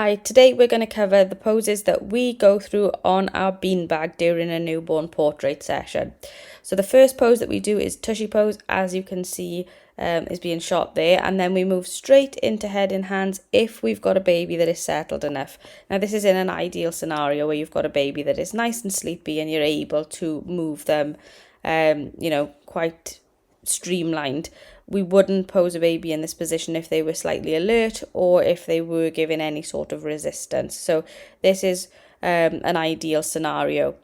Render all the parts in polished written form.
Hi, today we're going to cover the poses that we go through on our beanbag during a newborn portrait session. So the first pose that we do is tushy pose, as you can see is being shot there, and then we move straight into head in hands if we've got a baby that is settled enough. Now this is in an ideal scenario where you've got a baby that is nice and sleepy and you're able to move them quite streamlined. We wouldn't pose a baby in this position if they were slightly alert or if they were giving any sort of resistance. So this is an ideal scenario.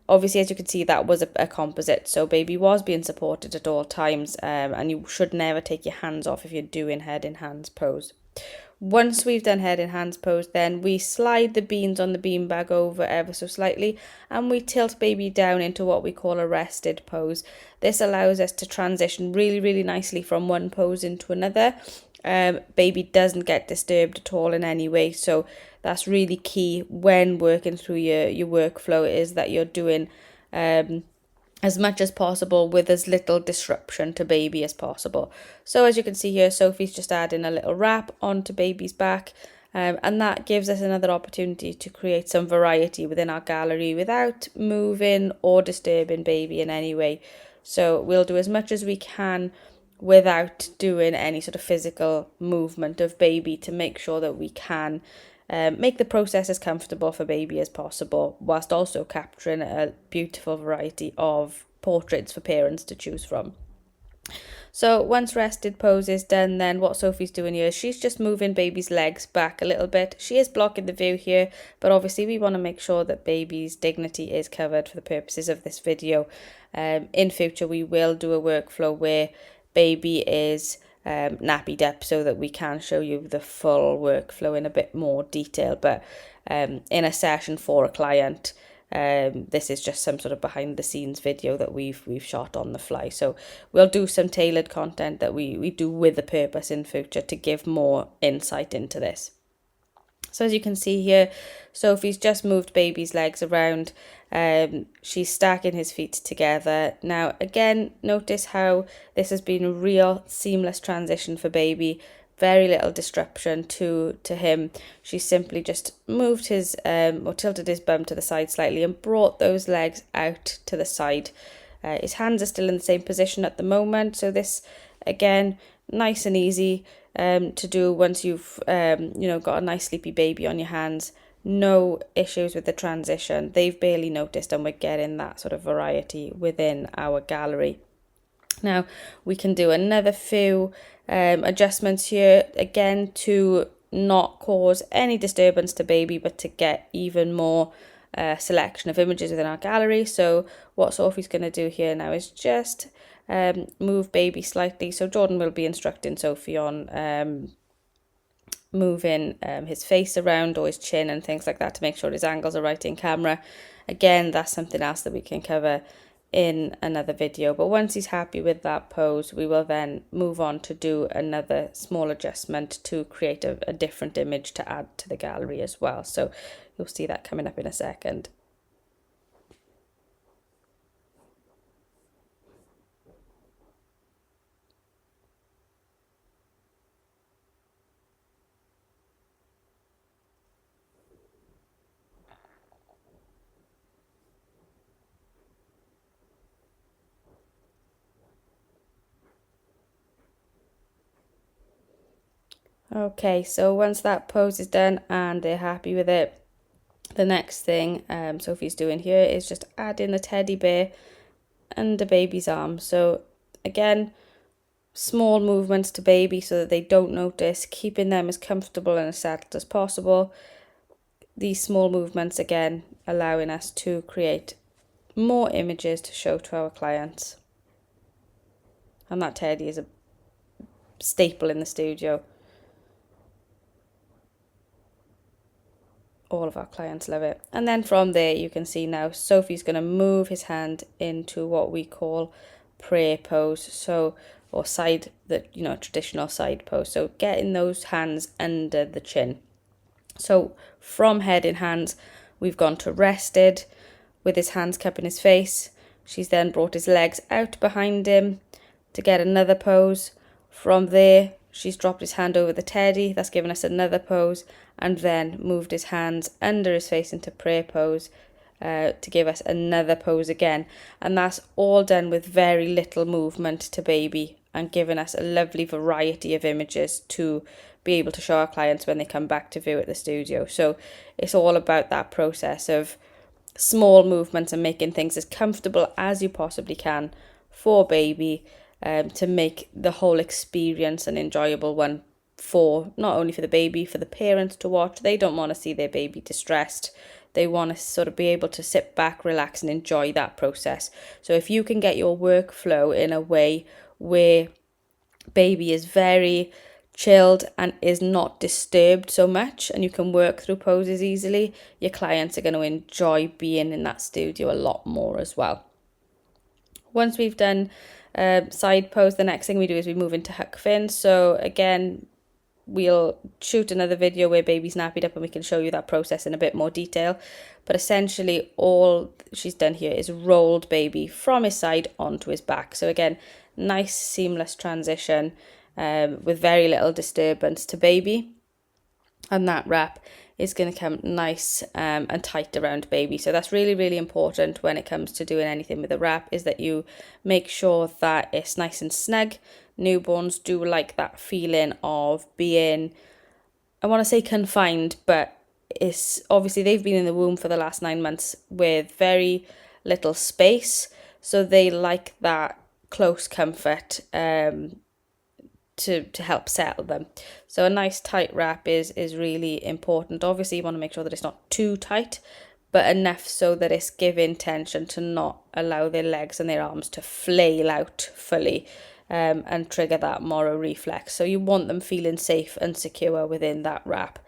Obviously, as you can see, that was a composite, so baby was being supported at all times, and you should never take your hands off if you're doing head in hands pose. Once we've done head in hands pose, then we slide the beans on the beanbag over ever so slightly and we tilt baby down into what we call a rested pose. This allows us to transition really nicely from one pose into another. Baby doesn't get disturbed at all in any way, so that's really key when working through your workflow, is that you're doing as much as possible with as little disruption to baby as possible. So as you can see here, Sophie's just adding a little wrap onto baby's back, and that gives us another opportunity to create some variety within our gallery without moving or disturbing baby in any way. So we'll do as much as we can without doing any sort of physical movement of baby to make sure that we can make the process as comfortable for baby as possible, whilst also capturing a beautiful variety of portraits for parents to choose from. So once rested pose is done, then what Sophie's doing here is she's just moving baby's legs back a little bit. She is blocking the view here, but obviously we want to make sure that baby's dignity is covered for the purposes of this video. In future, we will do a workflow where baby is nappied up so that we can show you the full workflow in a bit more detail, but in a session for a client, this is just some sort of behind the scenes video that we've shot on the fly. So we'll do some tailored content that we do with a purpose in future to give more insight into this. So as you can see here, Sophie's just moved baby's legs around. She's stacking his feet together. Now, again, notice how this has been a real seamless transition for baby. Very little disruption to him. She simply just moved his or tilted his bum to the side slightly and brought those legs out to the side. His hands are still in the same position at the moment. So this, again, nice and easy to do once you've got a nice sleepy baby on your hands. No issues with the transition. They've barely noticed, and we're getting that sort of variety within our gallery. Now we can do another few adjustments here, again to not cause any disturbance to baby, but to get even more selection of images within our gallery. So what Sophie's going to do here now is just move baby slightly. So Jordan will be instructing Sophie on moving his face around or his chin and things like that to make sure his angles are right in camera. Again, that's something else that we can cover in another video, but once he's happy with that pose, we will then move on to do another small adjustment to create a different image to add to the gallery as well. So you'll see that coming up in a second. Okay, so once that pose is done and they're happy with it, the next thing Sophie's doing here is just adding the teddy bear under baby's arm. So again, small movements to baby so that they don't notice, keeping them as comfortable and as settled as possible. These small movements, again, allowing us to create more images to show to our clients. And that teddy is a staple in the studio. All of our clients love it. And then from there, you can see now Sophie's going to move his hand into what we call prayer pose. So, or side, traditional side pose. So getting those hands under the chin. So from head in hands, we've gone to rested with his hands cupping his face. She's then brought his legs out behind him to get another pose. From there, she's dropped his hand over the teddy, that's given us another pose, and then moved his hands under his face into prayer pose to give us another pose again. And that's all done with very little movement to baby and giving us a lovely variety of images to be able to show our clients when they come back to view at the studio. So it's all about that process of small movements and making things as comfortable as you possibly can for baby, to make the whole experience an enjoyable one for not only for the baby, for the parents to watch. They don't want to see their baby distressed. They want to sort of be able to sit back, relax and enjoy that process. So if you can get your workflow in a way where baby is very chilled and is not disturbed so much, and you can work through poses easily, your clients are going to enjoy being in that studio a lot more as well. Once we've done side pose, the next thing we do is we move into huck fin. So again, we'll shoot another video where baby's nappied up and we can show you that process in a bit more detail. But essentially all she's done here is rolled baby from his side onto his back. So again, nice seamless transition with very little disturbance to baby. And that wrap is going to come nice and tight around baby. So that's really, really important when it comes to doing anything with a wrap, is that you make sure that it's nice and snug. Newborns do like that feeling of being, I want to say confined, but it's obviously they've been in the womb for the last 9 months with very little space. So they like that close comfort to help settle them. So a nice tight wrap is really important. Obviously you want to make sure that it's not too tight, but enough so that it's giving tension to not allow their legs and their arms to flail out fully and trigger that Moro reflex. So you want them feeling safe and secure within that wrap.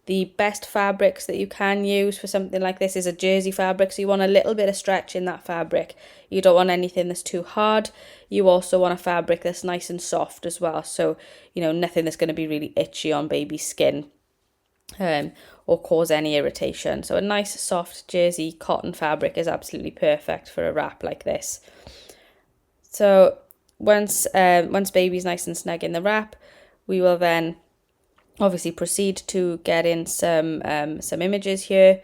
The best fabrics that you can use for something like this is a jersey fabric. So you want a little bit of stretch in that fabric. You don't want anything that's too hard. You also want a fabric that's nice and soft as well. So, you know, nothing that's going to be really itchy on baby's skin or cause any irritation. So a nice soft jersey cotton fabric is absolutely perfect for a wrap like this. So once baby's nice and snug in the wrap, we will then obviously proceed to get in some images here.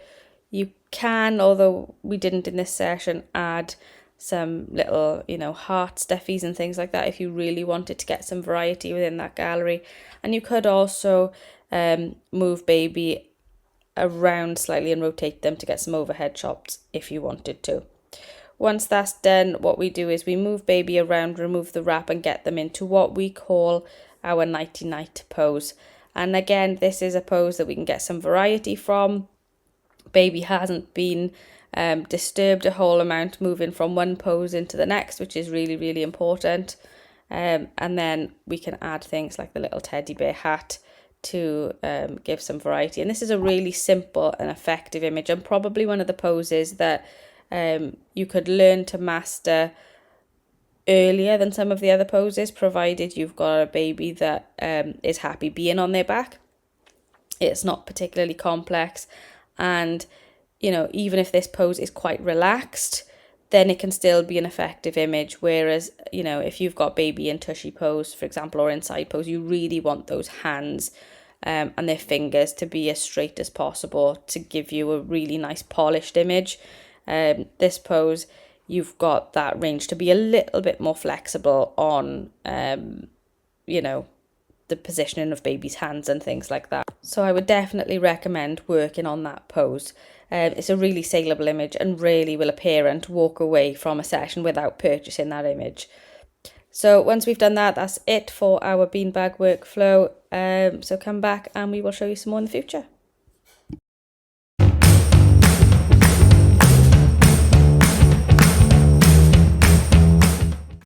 You can, although we didn't in this session, add some little, you know, heart stuffies and things like that if you really wanted to get some variety within that gallery. And you could also move baby around slightly and rotate them to get some overhead shots if you wanted to. Once that's done, what we do is we move baby around, remove the wrap and get them into what we call our nighty-night pose. And again, this is a pose that we can get some variety from. Baby hasn't been disturbed a whole amount moving from one pose into the next, which is really, really important. And then we can add things like the little teddy bear hat to give some variety. And this is a really simple and effective image, and probably one of the poses that you could learn to master earlier than some of the other poses, provided you've got a baby that is happy being on their back. It's not particularly complex, and you know, even if this pose is quite relaxed, then it can still be an effective image. Whereas, you know, if you've got baby in tushy pose, for example, or in side pose, you really want those hands and their fingers to be as straight as possible to give you a really nice polished image. This pose, you've got that range to be a little bit more flexible on, you know, the positioning of baby's hands and things like that. So I would definitely recommend working on that pose. It's a really saleable image, and really will a parent walk away from a session without purchasing that image. So once we've done that, that's it for our beanbag workflow. So come back and we will show you some more in the future.